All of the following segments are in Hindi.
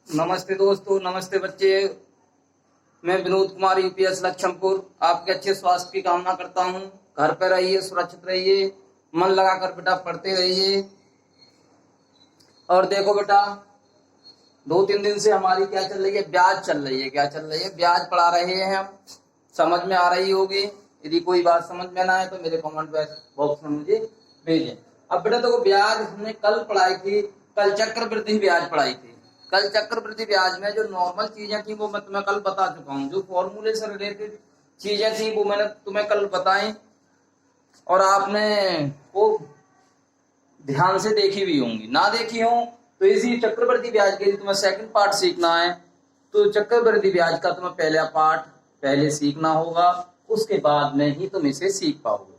नमस्ते दोस्तों, नमस्ते बच्चे। मैं विनोद कुमार यूपीएस लक्ष्मपुर आपके अच्छे स्वास्थ्य की कामना करता हूं। घर पे रहिए, सुरक्षित रहिए, मन लगाकर बेटा पढ़ते रहिए। और देखो बेटा, 2-3 दिन से हमारी क्या चल रही है, ब्याज चल रही है। क्या चल रही है? ब्याज पढ़ा रहे हैं हम। समझ में आ रही होगी। यदि कोई बात समझ में ना आए तो मेरे कमेंट बॉक्स में मुझे भेजें। अब बेटा देखो, ब्याज हमने कल पढ़ाई थी। कल चक्रवृद्धि ब्याज पढ़ाई थी। कल चक्रवृद्धि ब्याज में जो नॉर्मल चीजें थी वो मैं तुम्हें कल बता चुका हूँ। जो फॉर्मूले से रिलेटेड चीजें थी वो मैंने तुम्हें कल बताई और आपने वो ध्यान से देखी भी होंगी। ना देखी हो तो इसी चक्रवृद्धि ब्याज के लिए तुम्हें सेकंड पार्ट सीखना है। तो चक्रवृद्धि ब्याज का तुम्हें पहला पार्ट पहले सीखना होगा, उसके बाद में ही तुम इसे सीख पाओगे।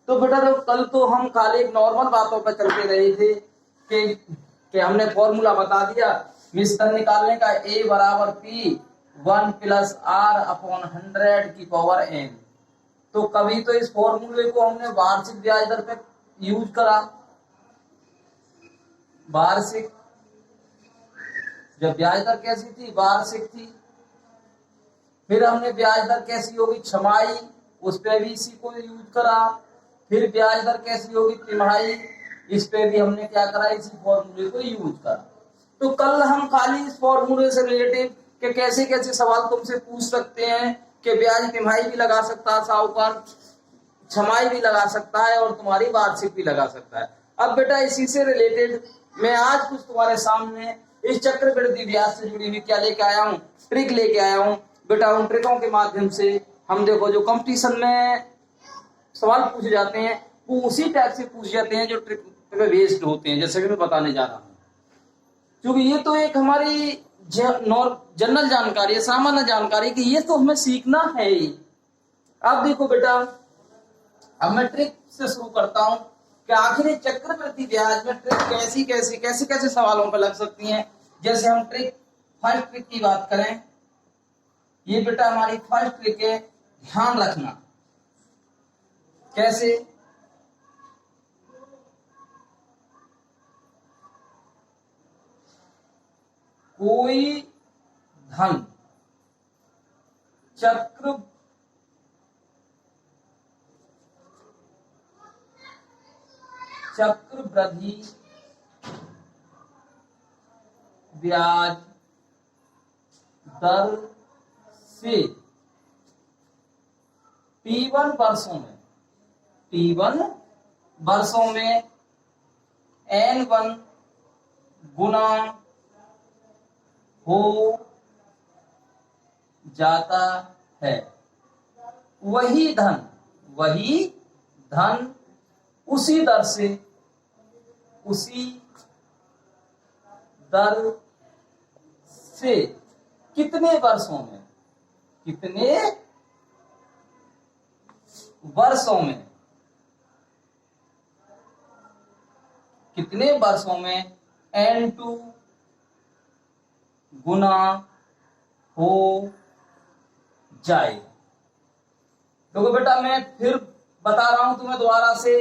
तो बेटा देखो, कल तो हम खाली नॉर्मल बातों पर चलते रहे थे कि हमने फॉर्मूला बता दिया विस्तार निकालने का। a बराबर p 1 + r/100 की पावर n। तो कभी तो इस फॉर्मूले को हमने वार्षिक ब्याज दर पे यूज करा। वार्षिक, जब ब्याज दर कैसी थी? वार्षिक थी। फिर हमने ब्याज दर कैसी होगी? छमाही, उस पे भी इसी को यूज करा। फिर ब्याज दर कैसी होगी? तिमाही, इस पे भी हमने क्या करा? इसी फॉर्मूले को यूज करा। तो कल हम खाली इस फॉर्मूले से रिलेटेड के कैसे कैसे सवाल तुमसे पूछ सकते हैं कि ब्याज तिमाही भी लगा सकता है साहूकार, छमाही भी लगा सकता है और तुम्हारी वार्षिक भी लगा सकता है। अब बेटा इसी से रिलेटेड मैं आज कुछ तुम्हारे सामने इस चक्रवृद्धि ब्याज से जुड़ी हुई क्या लेके आया हूँ? ट्रिक लेके आया हूँ। बेटा उन ट्रिकों के माध्यम से हम देखो जो कंपटीशन में सवाल पूछे जाते हैं वो उसी टाइप से पूछे जाते हैं जो ट्रिक पे बेस्ड होते हैं, जैसे कि मैं बताने जा रहा हूँ। क्योंकि ये तो एक हमारी जनरल जानकारी है, सामान्य जानकारी कि ये तो हमें सीखना है ही। अब देखो बेटा, अब मैं ट्रिक से शुरू करता हूं कि आखिर चक्रवृद्धि ब्याज में ट्रिक कैसे सवालों पर लग सकती हैं। जैसे हम फर्स्ट ट्रिक की बात करें, ये बेटा हमारी फर्स्ट ट्रिक है, ध्यान रखना। कैसे? कोई धन चक्रवृद्धि ब्याज दर से T1 वर्षों में N1 गुना हो जाता है। वही धन उसी दर से कितने वर्षों में N2 गुना हो जाए। देखो बेटा मैं फिर बता रहा हूं तुम्हें दोबारा से।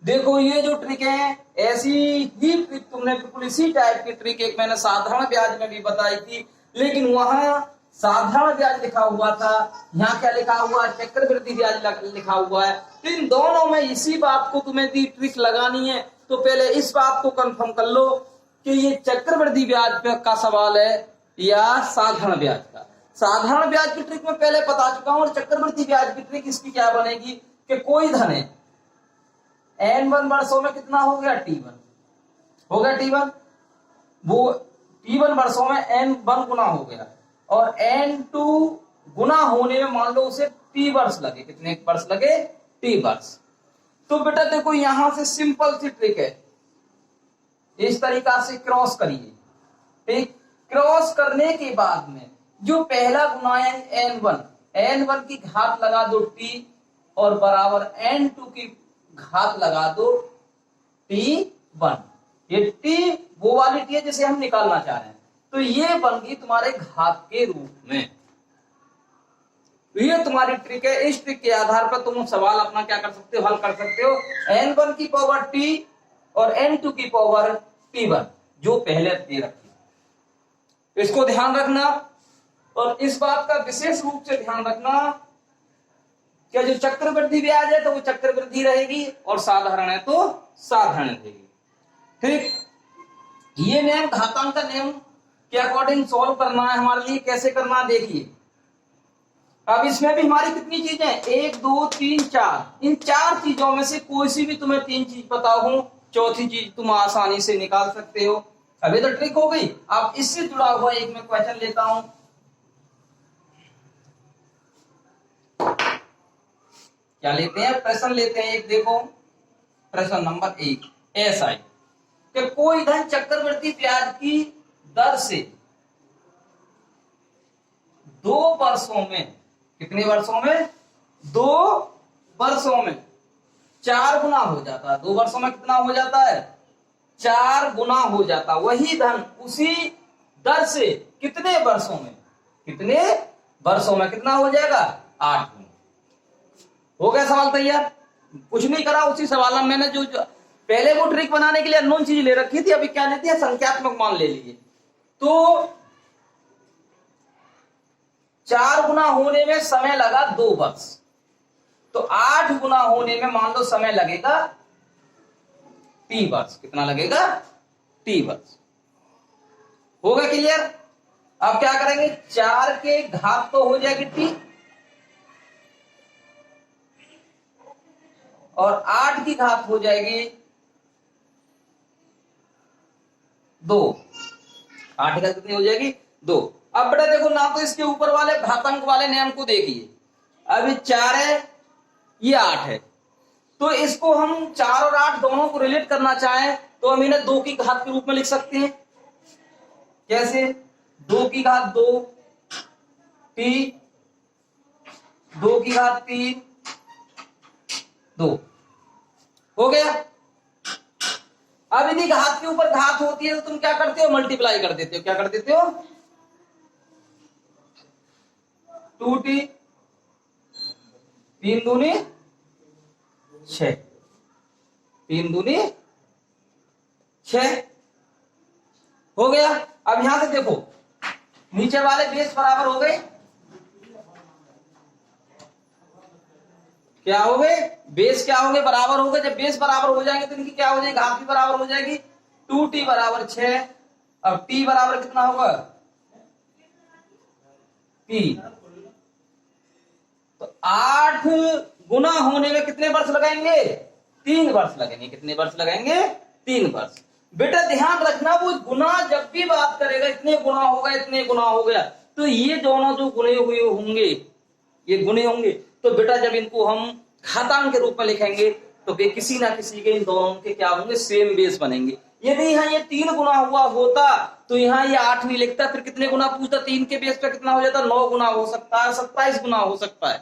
देखो ये जो ट्रिक है, ऐसी ही ट्रिक तुमने बिल्कुल इसी टाइप की ट्रिक एक मैंने साधारण ब्याज में भी बताई थी, लेकिन वहां साधारण ब्याज लिखा हुआ था, यहाँ क्या लिखा हुआ? चक्रवृद्धि ब्याज लिखा हुआ है। तो इन दोनों में इसी बात को तुम्हें दी ट्रिक लगानी है। तो पहले इस बात को कंफर्म कर लो कि ये चक्रवृद्धि ब्याज का सवाल है या साधारण ब्याज का। साधारण ब्याज की ट्रिक में पहले बता चुका हूं, और चक्रवृद्धि ब्याज की ट्रिक इसकी क्या बनेगी कि कोई धन है N1 वर्षों में कितना हो गया? T1 हो गया। T1 वो T1 वर्षों में N1 गुना हो गया और N2 गुना होने में मान लो उसे T वर्ष लगे। कितने वर्ष लगे? T वर्ष। तो बेटा देखो यहां से सिंपल सी ट्रिक है, इस तरीका से क्रॉस करिए। ठीक, क्रॉस करने के बाद में जो पहला गुना है N1 की घात लगा दो T और बराबर N2 की घात लगा दो T1। ये T वो वाली T है जिसे हम निकालना चाह रहे हैं, तो ये बन गई तुम्हारे घात के रूप में। ये तुम्हारी ट्रिक है। इस ट्रिक के आधार पर तुम सवाल अपना क्या कर सकते हो? हल कर सकते हो। N1 की पावर T और N2 की पावर T1 जो पहले दे रखी। इसको ध्यान रखना। और इस बात का विशेष रूप से ध्यान रखना कि जो चक्रवृद्धि ब्याज है तो वो चक्रवृद्धि रहेगी और साधारण है तो साधारण रहेगी। ठीक, ये नियम घातांक का नियम के अकॉर्डिंग सॉल्व करना है हमारे लिए। कैसे करना है देखिए। अब इसमें भी हमारी कितनी चीजें, 1 2 3 4, इन 4 चीजों में से कोई सी भी तुम्हें 3 चीज पता हो, चौथी चीज तुम आसानी से निकाल सकते हो। अभी तो ट्रिक हो गई। अब इससे जुड़ा हुआ एक मैं क्वेश्चन लेता हूं। क्या लेते हैं, प्रश्न लेते हैं एक। देखो प्रश्न नंबर 1 ऐसा है कि कोई धन चक्रवृद्धि ब्याज की दर से 2 वर्षों में, कितने वर्षों में, 2 वर्षों में 4 गुना हो जाता है। 2 वर्षों में कितना हो जाता है, 4 गुना हो जाता। वही धन उसी दर से कितने वर्षों में, कितने वर्षों में कितना हो जाएगा, 8 गुना। हो गया सवाल तैयार। कुछ नहीं करा, उसी सवाल में मैंने जो पहले वो ट्रिक बनाने के लिए अननोन चीज ले रखी थी, अभी क्या लेती है, संख्यात्मक मान ले लीजिए। तो 4 गुना होने में समय लगा 2 वर्ष, तो 8 गुना होने में मान लो समय लगेगा 3 वर्ष। कितना लगेगा, 3 वर्ष। होगा क्लियर। अब क्या करेंगे, 4 के घात तो हो जाएगी t और 8 की घात हो जाएगी 2। 8 की घात कितनी हो जाएगी, 2। अब बेटा देखो ना, तो इसके ऊपर वाले घातांक वाले नियम को देखिए। अभी 4 है, ये 8 है, तो इसको हम 4 और 8 दोनों को रिलेट करना चाहें तो हम इन्हें 2 की घात के रूप में लिख सकते हैं। कैसे, 2 की घात 2 t, 2 की घात 3 2। हो गया। अब यदि घात के ऊपर घात होती है तो तुम क्या करते हो, मल्टीप्लाई कर देते हो। क्या कर देते हो, 2t, 3 दूनी 6, 3 दूनी 6। हो गया। अब यहां से देखो, नीचे वाले बेस बराबर हो गए। क्या हो गए, बेस क्या हो गए, बराबर हो गए। जब बेस बराबर हो जाएंगे तो इनकी क्या हो जाएगी, घात भी बराबर हो जाएगी। 2t बराबर 6। अब t बराबर कितना होगा, 3। तो 8 गुना होने में कितने वर्ष लगाएंगे, 3 वर्ष लगेंगे। कितने वर्ष लगेंगे, 3 वर्ष। बेटा ध्यान रखना, वो गुना जब भी बात करेगा, इतने गुना होगा, इतने गुना हो गया, तो ये दोनों जो गुणे हुए होंगे, ये गुणे होंगे, तो बेटा जब इनको हम घातांक के रूप में लिखेंगे तो किसी ना किसी के इन दोनों के क्या होंगे, सेम बेस बनेंगे। यदि यहाँ ये 3 गुना हुआ होता तो यहाँ ये 8 नहीं लिखता, फिर कितने गुना पूछता, 3 के बेस पे कितना हो जाता, 9 गुना हो सकता है, 27 गुना हो सकता है।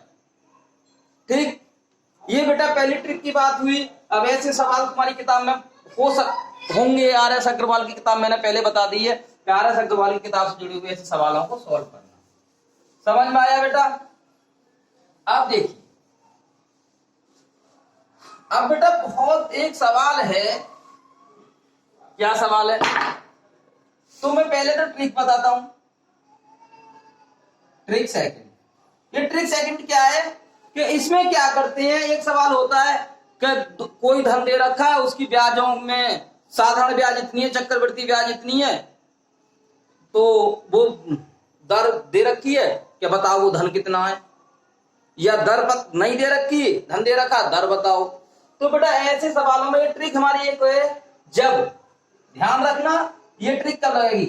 ठीक, ये बेटा पहली ट्रिक की बात हुई। अब ऐसे सवाल तुम्हारी किताब में होंगे। RS अग्रवाल की किताब मैंने पहले बता दी है, RS अग्रवाल की किताब से जुड़े हुए ऐसे सवालों को सॉल्व करना। समझ में आया बेटा। अब देखिए, अब बेटा बहुत एक सवाल है। क्या सवाल है, तो मैं पहले तो ट्रिक बताता हूं। ट्रिक सेकंड, ये ट्रिक सेकंड क्या है कि इसमें क्या करते हैं, एक सवाल होता है कि कोई धन दे रखा है, उसकी ब्याजों में साधारण ब्याज इतनी है, चक्रवृद्धि ब्याज इतनी है, तो वो दर दे रखी है कि बताओ वो धन कितना है, या दर नहीं दे रखी, धन दे रखा, दर बताओ। तो बेटा ऐसे सवालों में ये ट्रिक हमारी एक है, जब ध्यान रखना ये ट्रिक कब लगेगी,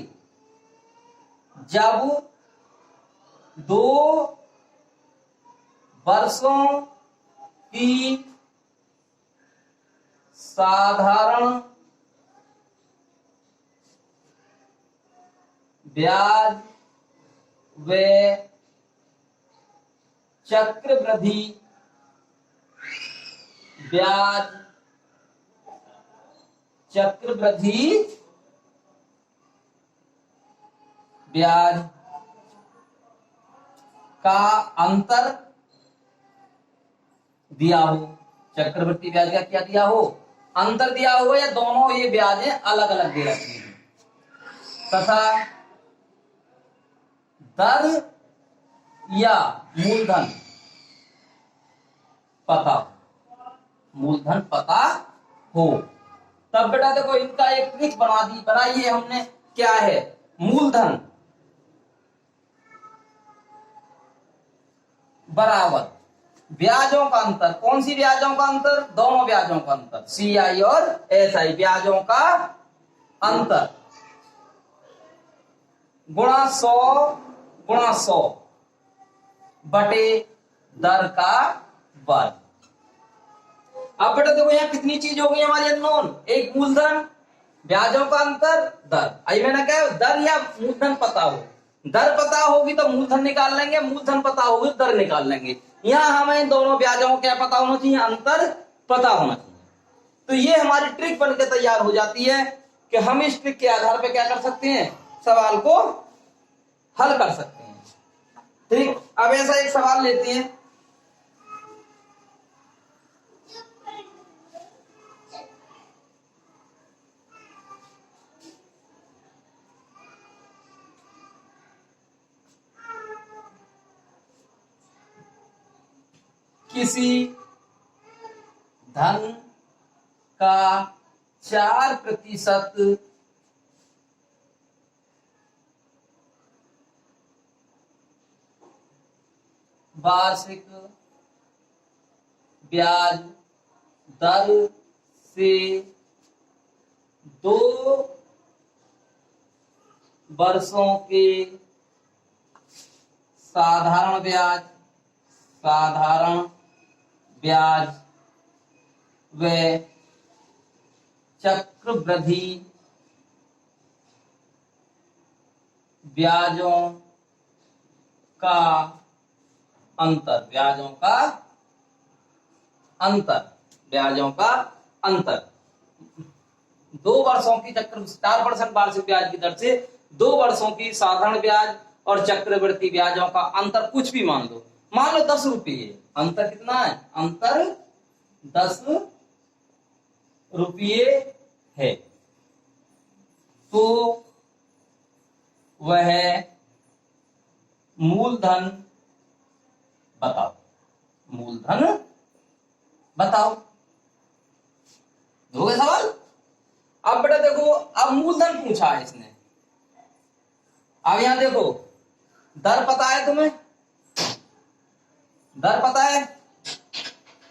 जब 2 वर्षों की साधारण ब्याज व चक्रवृद्धि ब्याज, चक्रवृद्धि ब्याज का अंतर दिया हो। चक्रवृद्धि ब्याज का क्या दिया हो, अंतर दिया हो, या दोनों ये ब्याजें अलग अलग दे रखी हैं, तथा दर या मूलधन पता, मूलधन पता हो। तब बेटा देखो इनका एक ट्रिक बनाइए हमने, क्या है, मूलधन बराबर ब्याजों का अंतर। कौन सी ब्याजों का अंतर? दोनों ब्याजों का अंतर, CI और SI ब्याजों का अंतर, गुणा 100 बटे दर का वर्ग। अब बेटा देखो यहाँ कितनी चीज हो गई हमारी अननोन, एक मूलधन, ब्याजों का अंतर, दर। आई मैंने क्या, दर या मूलधन पता हो, दर पता होगी तो मूलधन निकाल लेंगे, मूलधन पता होगी तो दर निकाल लेंगे। यहाँ हमें दोनों ब्याजों को क्या पता होना चाहिए, अंतर पता होना चाहिए। तो ये हमारी ट्रिक बनके तैयार हो जाती है कि हम इस ट्रिक के आधार पर क्या कर सकते हैं, सवाल को हल कर सकते हैं। ठीक, अब ऐसा एक सवाल लेते हैं, किसी धन का 4% वार्षिक ब्याज दर से 2 वर्षों के साधारण ब्याज व चक्रवृद्धि ब्याजों का अंतर, 2 वर्षों की 4% वार्षिक ब्याज की दर से 2 वर्षों की साधारण ब्याज और चक्रवृद्धि ब्याजों का अंतर कुछ भी मान लो 10 रुपये। अंतर कितना है, अंतर 10 रुपये है, तो वह मूलधन बताओ। हो गया सवाल। अब बेटा देखो, अब मूलधन पूछा है इसने। अब यहां देखो, दर पता है तुम्हें, दर पता है,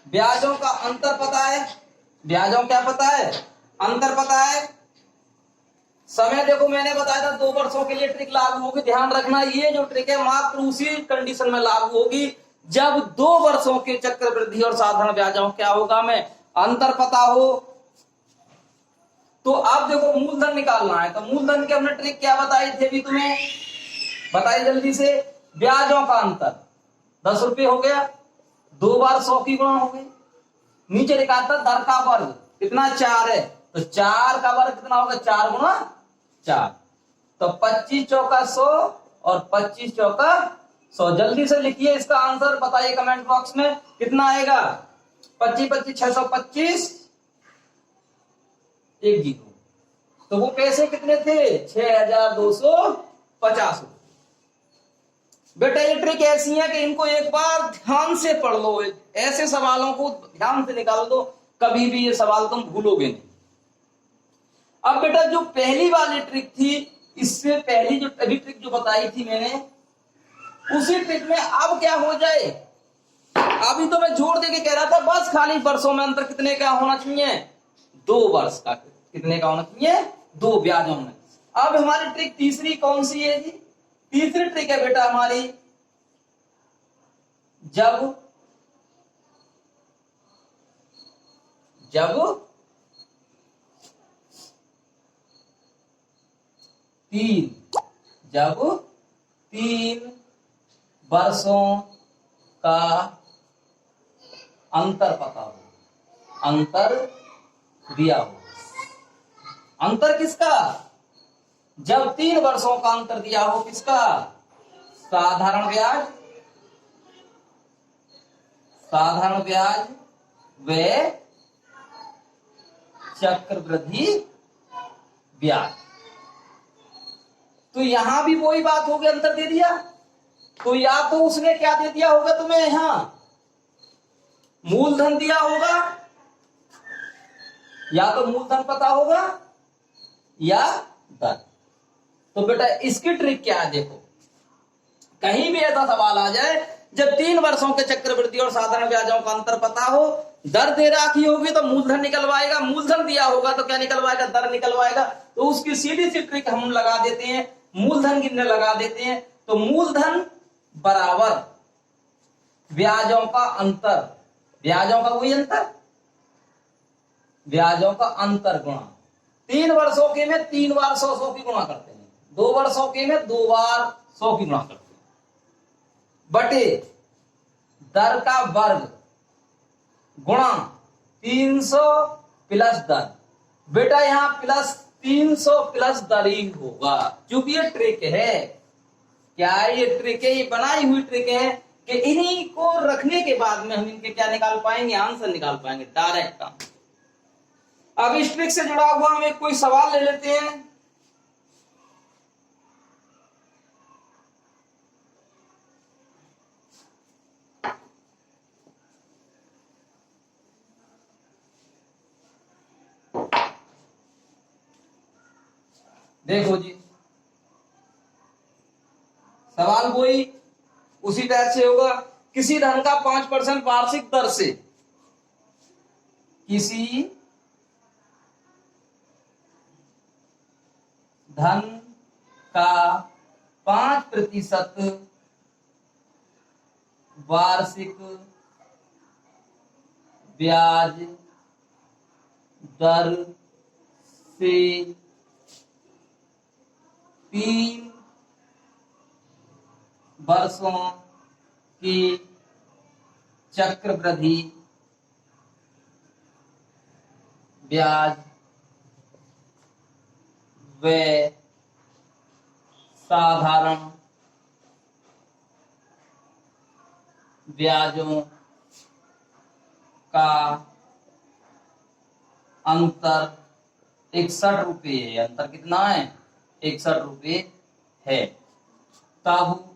ब्याजों का अंतर पता है, ब्याजों क्या पता है, अंतर पता है। समय देखो मैंने बताया था 2 वर्षों के लिए ट्रिक लागू होगी, ध्यान रखना ये जो ट्रिक है मात्र उसी कंडीशन में लागू होगी जब 2 वर्षों के चक्रवृद्धि और साधारण ब्याजों क्या होगा, में अंतर पता हो। तो अब देखो मूलधन निकालना है, तो मूलधन की हमने ट्रिक क्या बताई थी अभी तुम्हें, बताइए जल्दी से। ब्याजों का अंतर 10 रुपये हो गया, 2 बार 100 की गुणा हो गई, नीचे लिखा था दर का वर्ग कितना, 4 है, तो 4 का वर्ग कितना होगा, 4 गुणा 4, तो 25 चौका 100 और 25 चौका 100। जल्दी से लिखिए इसका आंसर, बताइए कमेंट बॉक्स में कितना आएगा। 25 25 625 एक जीरो, तो वो पैसे कितने थे, 6250। बेटा ये ट्रिक ऐसी है कि इनको एक बार ध्यान से पढ़ लो, ऐसे सवालों को ध्यान से निकाल दो, कभी भी ये सवाल तुम भूलोगे नहीं। अब बेटा जो पहली वाली ट्रिक थी, इससे पहली जो अभी ट्रिक जो बताई थी मैंने, उसी ट्रिक में अब क्या हो जाए, अभी तो मैं जोर देके कह रहा था बस खाली वर्षों में अंतर कितने का होना चाहिए, 2 वर्ष का, कितने का होना चाहिए, 2 ब्याजों में। अब हमारी ट्रिक तीसरी कौन सी है जी, तीसरी ट्रिक है बेटा हमारी, जब 3 वर्षों का अंतर पता हो, अंतर दिया हो। अंतर किसका, जब 3 वर्षों का अंतर दिया हो, किसका, साधारण ब्याज व चक्रवृद्धि ब्याज। तो यहां भी वही बात हो गई, अंतर दे दिया, तो या तो उसने क्या दे दिया होगा तुम्हें, यहां मूलधन दिया होगा, या तो मूलधन पता होगा या दर। तो बेटा इसकी ट्रिक क्या है, देखो कहीं भी ऐसा सवाल आ जाए जब 3 वर्षों के चक्रवृद्धि और साधारण ब्याजों का अंतर पता हो, दर दे रखी होगी तो मूलधन निकलवाएगा, मूलधन दिया होगा तो क्या निकलवाएगा, दर निकलवाएगा। तो उसकी सीधी सी ट्रिक हम लगा देते हैं, मूलधन गिनने लगा देते हैं। तो मूलधन बराबर ब्याजों का अंतर, ब्याजों का वही अंतर, ब्याजों का अंतर गुणा 3 वर्षों के में 3 बार 100 की गुणा करते हैं, 2 वर्षों के में 2 बार 100 की गुणा करते हैं, बटे दर का वर्ग गुणा 300 प्लस दर। बेटा यहां प्लस 300 प्लस दर ही होगा, क्योंकि ये ट्रिक है। क्या है ये ट्रिक है, ये बनाई हुई ट्रिक है कि इन्हीं को रखने के बाद में हम इनके क्या निकाल पाएंगे, आंसर निकाल पाएंगे डायरेक्ट। अब इस ट्रिक से जुड़ा हुआ हम एक कोई सवाल ले लेते हैं। देखो जी सवाल कोई उसी टाइप से होगा, किसी धन का 5% वार्षिक दर से, किसी धन का 5% वार्षिक ब्याज दर से 3 वर्षों की चक्रवृद्धि ब्याज व साधारण ब्याजों का अंतर 61 रुपये है। अंतर कितना है, 61 रुपये है। तब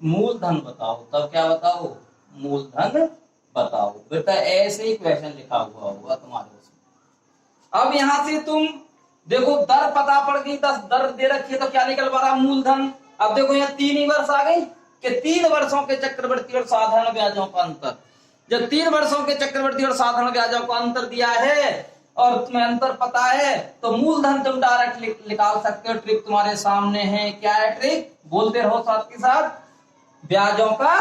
मूलधन बताओ, तब क्या बताओ, मूलधन बताओ। बेटा ऐसे ही क्वेश्चन लिखा हुआ होगा तुम्हारे उसमें। अब यहां से तुम देखो दर पता पड़ गई, 10 दर दे रखी है तो क्या निकल पा रहा, मूलधन। अब देखो यहाँ 3 ही वर्ष आ गई कि 3 वर्षों के चक्रवृद्धि और साधारण ब्याजों का अंतर। जब 3 वर्षों के चक्रवृद्धि और साधारण ब्याजों का अंतर दिया है और तुम्हें अंतर पता है तो मूलधन तुम डायरेक्ट निकाल सकते हो। ट्रिक तुम्हारे सामने है, क्या है ट्रिक, बोलते रहो साथ के साथ, ब्याजों का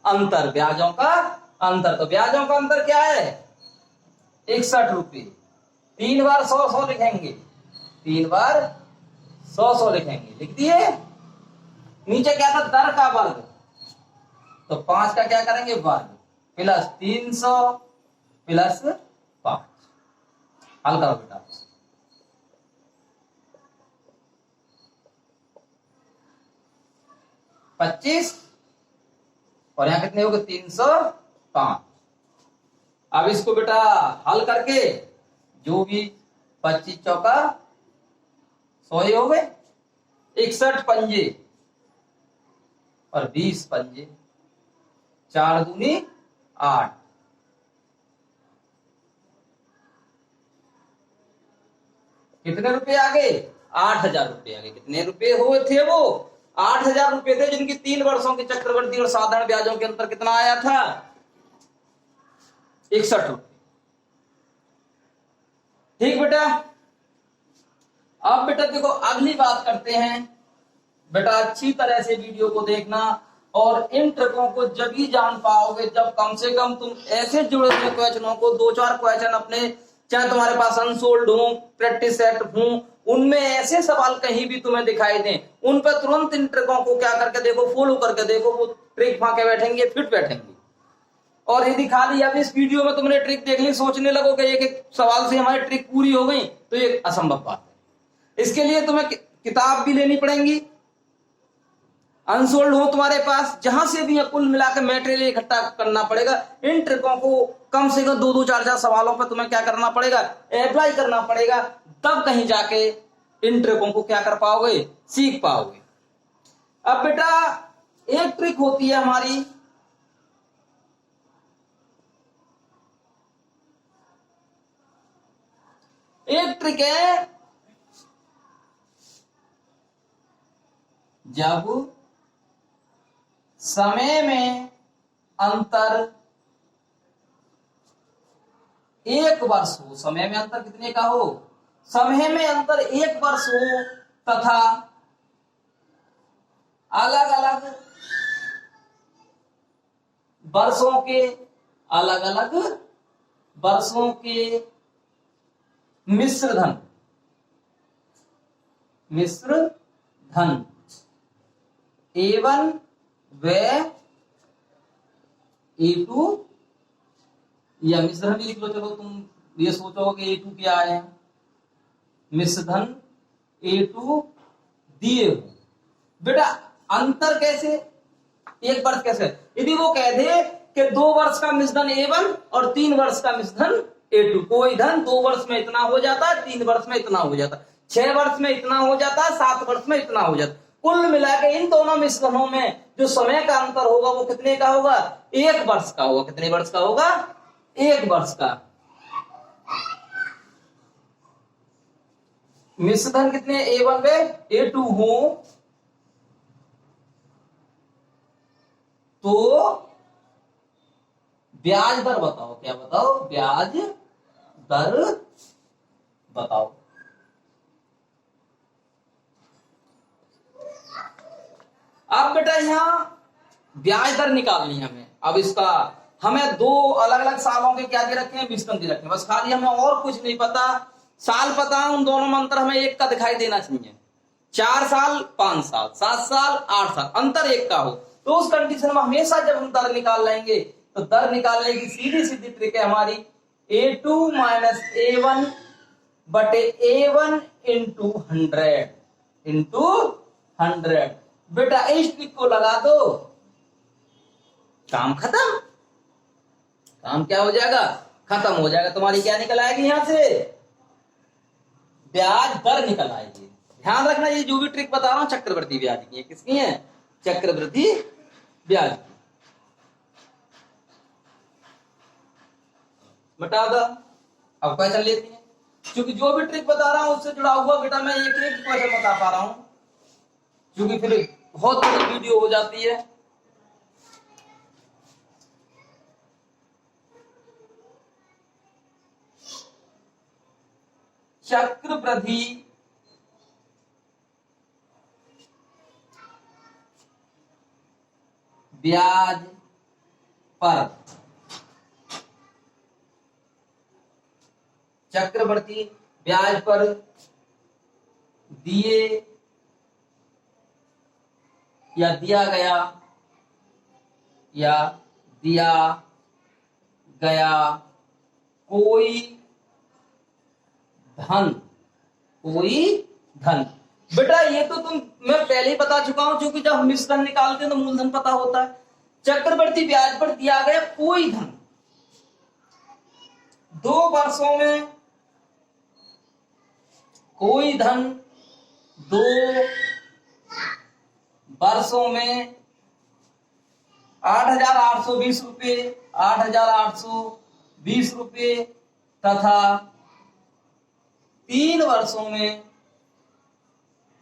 अंतर, ब्याजों का अंतर। तो ब्याजों का अंतर क्या है, 61 रुपये। 3 बार 100 लिखेंगे, 3 बार 100 लिखेंगे, लिख दिए। नीचे क्या था, दर का वर्ग, तो 5 का क्या करेंगे वर्ग, प्लस 300 प्लस 5। हल करो बेटा, 25 और यहां कितने हो गए 305। अब इसको बेटा हल करके जो भी 25 चौका 100 हो गए, 61 पंजे और 20 पंजे, 4 दूनी 8। कितने रुपए आ गए, 8000 रुपए आ गए। कितने रुपए हुए थे वो, 8000 रुपए थे, जिनकी 3 वर्षों की चक्रवृद्धि और साधारण ब्याजों के अंतर कितना आया था, 61 रुपए। ठीक बेटा। अब बेटा देखो अगली बात करते हैं। बेटा अच्छी तरह से वीडियो को देखना और इन ट्रिकों को जब ही जान पाओगे जब कम से कम तुम ऐसे जुड़े हुए क्वेश्चनों को 2-4 क्वेश्चन अपने, चाहे तुम्हारे पास अनसोल्ड हो, प्रैक्टिस सेट हो, उनमें ऐसे सवाल कहीं भी तुम्हें दिखाई दें, उन पर तुरंत इन ट्रिकों को क्या करके देखो, फॉलो करके देखो, वो ट्रिक फाके बैठेंगे, फिट बैठेंगे। और यदि खाली अब इस वीडियो में तुमने ट्रिक देख ली, सोचने लगोगे एक एक सवाल से हमारी ट्रिक पूरी हो गई, तो ये असंभव बात है। इसके लिए तुम्हें किताब भी लेनी पड़ेगी, अनसोल्ड हो तुम्हारे पास, जहां से भी कुल मिलाकर मटेरियल इकट्ठा करना पड़ेगा। इन ट्रिकों को कम से कम 2-2, 4-4 सवालों पर तुम्हें क्या करना पड़ेगा, अप्लाई करना पड़ेगा, तब कहीं जाके इन ट्रिकों को क्या कर पाओगे, सीख पाओगे। अब बेटा एक ट्रिक होती है हमारी, एक ट्रिक है जब समय में अंतर 1 वर्ष हो, समय में अंतर कितने का हो, समय में अंतर 1 वर्ष हो तथा अलग अलग वर्षों के, अलग अलग वर्षों के मिश्र धन A1 व A2, या मिश्र धन भी लिख लो, चलो तुम ये सोचोगे A2 क्या है, मिश्र धन A2 दिए हो। बेटा अंतर कैसे, 1 वर्ष कैसे, यदि वो कह दे कि 2 वर्ष का मिश्र धन A1 और 3 वर्ष का मिश्र धन A2, कोई धन 2 वर्ष में इतना हो जाता है, 3 वर्ष में इतना हो जाता है, 6 वर्ष में इतना हो जाता है, 7 वर्ष में इतना हो जाता है। कुल मिला के इन दोनों मिश्रणों में जो समय का अंतर होगा वो कितने का होगा, 1 वर्ष का होगा। कितने वर्ष का होगा, 1 वर्ष का। मिश्र धन कितने A1 व A2 हो तो ब्याज दर बताओ, क्या बताओ, ब्याज दर बताओ। अब बेटा यहां ब्याज दर निकालनी है हमें। अब इसका हमें 2 अलग अलग सालों के क्या दे रखे हैं, विस्तृत दे रखे हैं, बस खाली हमें और कुछ नहीं पता, साल पता है, उन दोनों में अंतर हमें 1 का दिखाई देना चाहिए। 4 साल 5 साल, 7 साल 8 साल, अंतर 1 का हो तो उस कंडीशन में हमेशा जब हम दर निकाल लेंगे तो दर निकालने की सीधी सीधी ट्रिक है हमारी A2 माइनस A1 बटे A1 इंटू 100। बेटा इस ट्रिक को लगा दो, काम खत्म। काम क्या हो जाएगा, खत्म हो जाएगा। तुम्हारी क्या निकल आएगी, यहां से ब्याज दर निकल आएगी। ध्यान रखना, ये जो भी ट्रिक बता रहा हूं चक्रवृद्धि ब्याज की है। किसकी है, चक्रवृद्धि ब्याज। बता दो, अब क्वेश्चन लेती है, क्योंकि जो भी ट्रिक बता रहा हूं उससे जुड़ा हुआ बेटा मैं एक एक क्वेश्चन बता पा रहा हूं, क्योंकि फिर बहुत बड़ी वीडियो हो जाती है। चक्रवृद्धि ब्याज पर, चक्रवृद्धि ब्याज पर दिए या दिया गया कोई धन। बेटा ये तो मैं पहले ही बता चुका हूं, क्योंकि जब हम मिश्र धन निकालते हैं तो मूलधन पता होता है। चक्रवृद्धि ब्याज पर दिया गया कोई धन 2 वर्षों में, कोई धन 2 वर्षों में 8,820 रुपये, 8,820 रुपये तथा 3 वर्षों में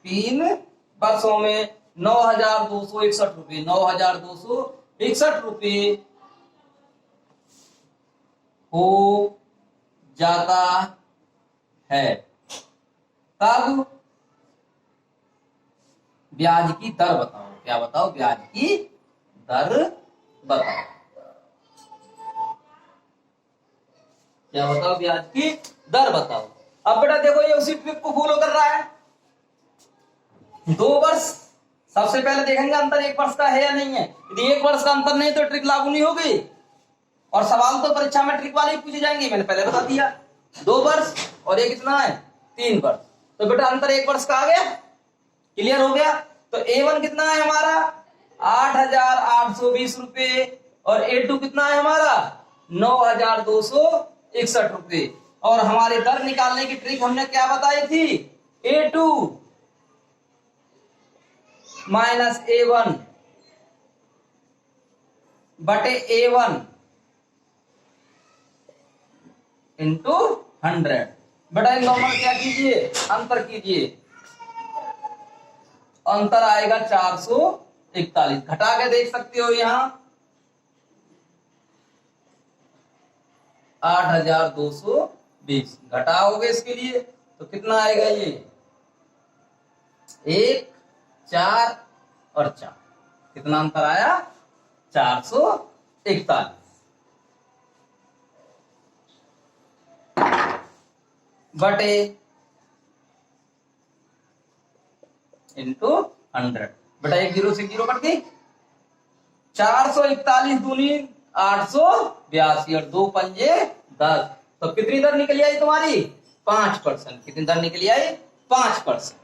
9,261 रुपये, 9,261 रुपये हो जाता है। तब ब्याज की दर बताओ, क्या बताओ, ब्याज की दर बताओ, क्या बताओ, ब्याज की दर बताओ। अब बेटा देखो ये उसी ट्रिक को फॉलो कर रहा है। 2 वर्ष सबसे पहले देखेंगे अंतर 1 वर्ष का है या नहीं है। यदि 1 वर्ष का अंतर नहीं तो ट्रिक लागू नहीं होगी, और सवाल तो परीक्षा में ट्रिक वाले ही पूछे जाएंगे, मैंने पहले बता दिया। 2 वर्ष और ये कितना है, 3 वर्ष, तो बेटा अंतर 1 वर्ष का आ गया, क्लियर हो गया। तो A1 कितना है हमारा 8,820 रुपये और A2 कितना है हमारा 9,261 रुपये। और हमारे दर निकालने की ट्रिक हमने क्या बताई थी, A2 माइनस A1 बटे A1 इंटू 100। बेटा इन दोनों में क्या कीजिए, अंतर कीजिए। अंतर आएगा 441। घटा के देख सकते हो, यहां 8220 घटाओगे इसके लिए तो कितना आएगा, ये 1 4 और 4, कितना अंतर आया, 441 बटे इंटू 100। बेटा एक जीरो से जीरो कट गई, 441 दूनी 882 और 2 पंजे 10। तो कितनी दर निकली आई तुम्हारी, 5%। कितनी दर निकली आई, 5%।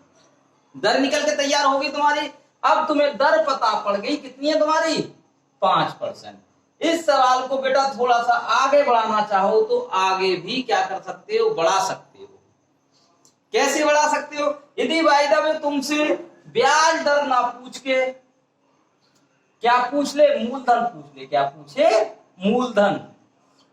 दर निकल के तैयार होगी तुम्हारी। अब तुम्हें दर पता पड़ गई, कितनी है तुम्हारी, 5%। इस सवाल को बेटा थोड़ा सा आगे बढ़ाना चाहो तो आगे भी क्या कर सकते हो, बढ़ा सकते हो। कैसे बढ़ा सकते हो, यदि भाई साहब तुमसे ब्याज दर ना पूछ के क्या पूछ ले, मूलधन पूछ ले, क्या पूछे, मूलधन,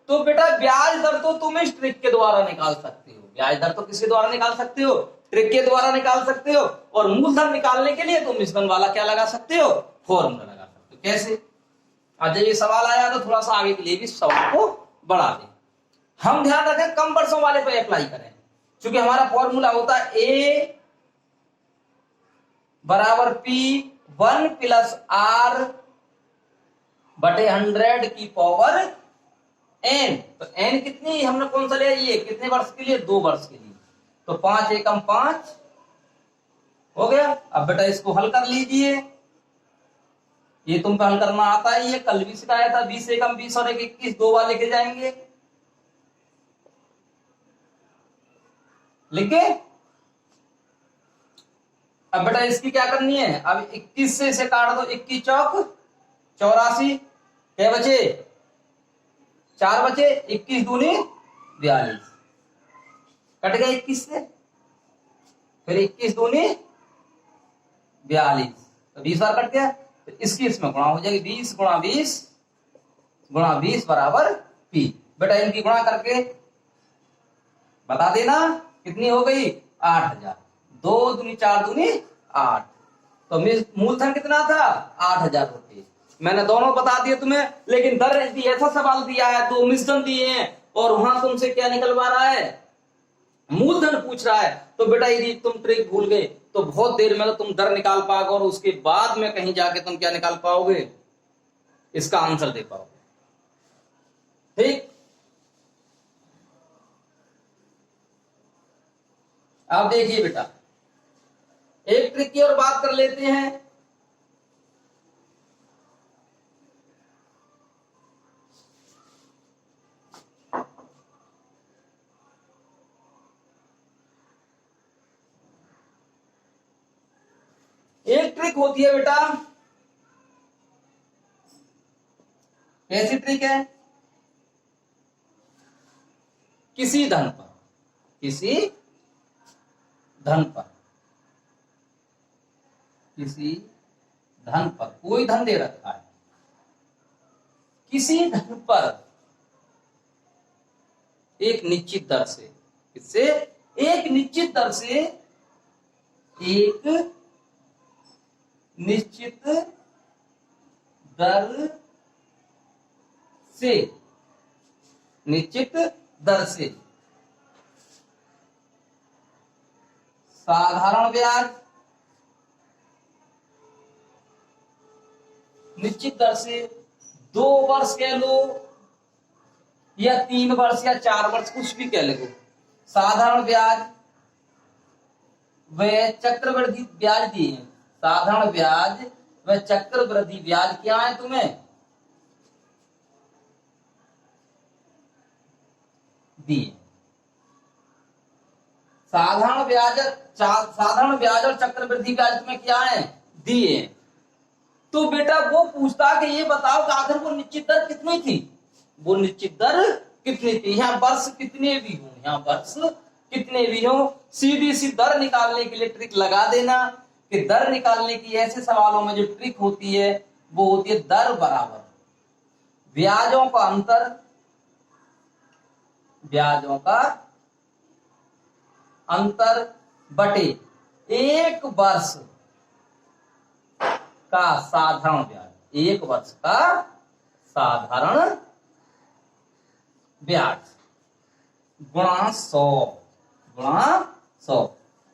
तो बेटा ब्याज दर तो तुम इस ट्रिक के द्वारा निकाल सकते हो। ब्याज दर तो किसके द्वारा निकाल सकते हो, ट्रिक के द्वारा निकाल सकते हो। और मूलधन निकालने के लिए तुम मिश्रण वाला क्या लगा सकते हो, फॉर्मूला लगा सकते हो। कैसे, आज जब ये सवाल आया तो थोड़ा सा आगे के लिए भी सवाल को बढ़ा दें। हम ध्यान रखें कम वर्षों वाले पे अप्लाई करें, क्योंकि हमारा फॉर्मूला होता है A बराबर P1 प्लस R बटे 100 की पावर N। तो N कितनी हमने कौन सा लिया, ये कितने वर्ष के लिए, 2 वर्ष के लिए। तो 5 एकम 5 हो गया। अब बेटा इसको हल कर लीजिए, ये तुमको हल करना आता है, ये कल भी सिखाया था। 20 एकम 20 और 1 21, 2 बार लेके जाएंगे, लिखे। अब बेटा इसकी क्या करनी है, अब 21 से इसे काट दो, 21 चौक 84, क्या बचे, 4 बचे, 21 दूनी 42, कट गया 21 से, फिर 21 दूनी 42, तो 20 बार कट गया। तो इसकी इसमें गुणा हो जाएगी, 20 गुणा 20 गुणा 20 बराबर P। बेटा इनकी गुणा करके बता देना कितनी हो गई, 8000। 2 दूनी 4 दूनी 8, तो मूलधन कितना था, 8000 रुपये। मैंने दोनों बता दिए तुम्हें, लेकिन दर ऐसा सवाल दिया है, 2 मिश्रण दिए हैं और वहां तुमसे क्या निकलवा रहा है, मूलधन पूछ रहा है। तो बेटा यदि तुम ट्रिक भूल गए तो बहुत देर में तो तुम दर निकाल पाओगे और उसके बाद में कहीं जाके तुम क्या निकाल पाओगे, इसका आंसर दे पाओगे। ठीक, अब देखिए बेटा एक ट्रिक की और बात कर लेते हैं। एक ट्रिक होती है बेटा, कैसी ट्रिक है, किसी धन पर, किसी धन पर, किसी धन पर, कोई धन दे रखा है, किसी धन पर एक निश्चित दर से, किससे, एक निश्चित दर से, एक निश्चित दर से, निश्चित दर से साधारण ब्याज, निश्चित दर से 2 वर्ष कह लो या 3 वर्ष या 4 वर्ष, कुछ भी कह लो, साधारण ब्याज व चक्रवृद्धि ब्याज दिए। साधारण ब्याज व चक्रवृद्धि ब्याज क्या है तुम्हें दिए। साधारण ब्याज और चक्रवृद्धि ब्याज तुम्हें क्या है, दिए। तो बेटा वो पूछता कि ये बताओ कि आखिर वो निश्चित दर कितनी थी, वो निश्चित दर कितनी थी। यहाँ वर्ष कितने भी हो, यहाँ वर्ष कितने भी हो, सीधी सी दर निकालने के लिए ट्रिक लगा देना कि दर निकालने की ऐसे सवालों में जो ट्रिक होती है वो होती है दर बराबर, ब्याजों का अंतर, ब्याजों का अंतर बटे 1 वर्ष का साधारण ब्याज, 1 वर्ष का साधारण ब्याज गुणा 100, गुणा 100।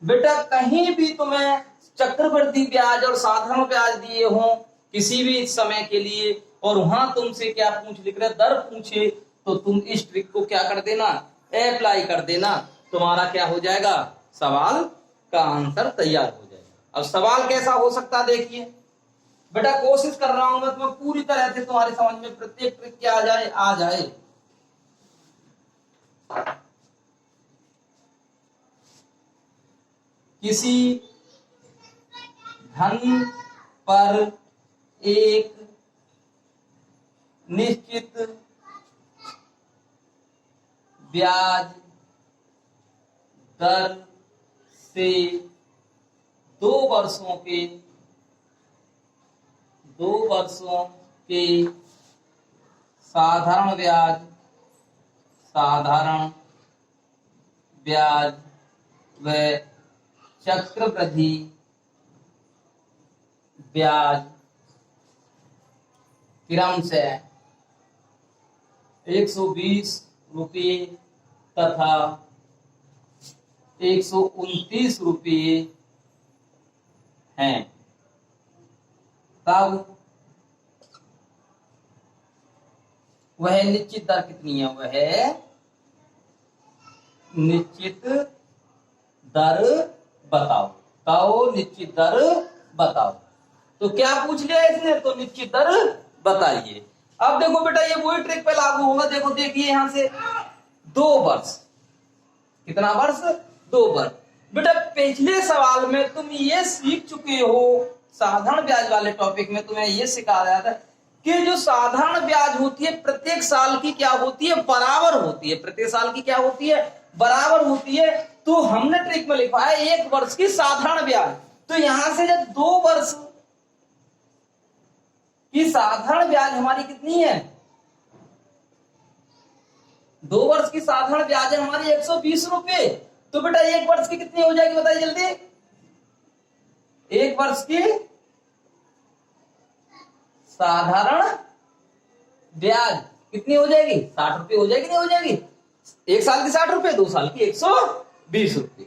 बेटा कहीं भी तुम्हें चक्रवृद्धि ब्याज और साधारण ब्याज दिए हों किसी भी समय के लिए, और वहां तुमसे क्या लिख रहे, दर पूछे, तो तुम इस ट्रिक को क्या कर देना, अप्लाई कर देना, तुम्हारा क्या हो जाएगा, सवाल का आंसर तैयार हो जाएगा। अब सवाल कैसा हो सकता देखिए बेटा, कोशिश कर रहा हूं मैं तुम्हें पूरी तरह से तुम्हारी समझ में प्रत्येक ट्रिक क्या आ जाए। किसी धन पर एक निश्चित ब्याज दर से 2 वर्षों के साधारण ब्याज व चक्रवृद्धि ब्याज क्रमशः 120 रुपये तथा 129 रुपये हैं, तब वह निश्चित दर कितनी है, वह निश्चित दर बताओ, तो निश्चित दर बताओ। तो क्या पूछ लिया इसने, तो निश्चित दर बताइए। अब देखो बेटा ये वही ट्रिक पे लागू होगा, देखो देखिए यहां से 2 वर्ष, कितना वर्ष, 2 वर्ष। बेटा पिछले सवाल में तुम ये सीख चुके हो, साधारण ब्याज वाले टॉपिक में तुम्हें ये सिखाया था कि जो साधारण ब्याज होती है प्रत्येक साल की क्या होती है, बराबर होती है, प्रत्येक साल की क्या होती है, बराबर होती है। तो हमने ट्रिक में लिखा है 1 वर्ष की साधारण ब्याज, तो यहां से जब 2 वर्ष की साधारण ब्याज हमारी कितनी है, 2 वर्ष की साधारण ब्याज है हमारी 120 रुपए, तो बेटा 1 वर्ष की कितनी हो जाएगी बताइए जल्दी, 1 वर्ष की साधारण ब्याज कितनी हो जाएगी, 60 रुपये हो जाएगी, नहीं हो जाएगी, 1 साल की 60 रुपये, 2 साल की 120 रुपये।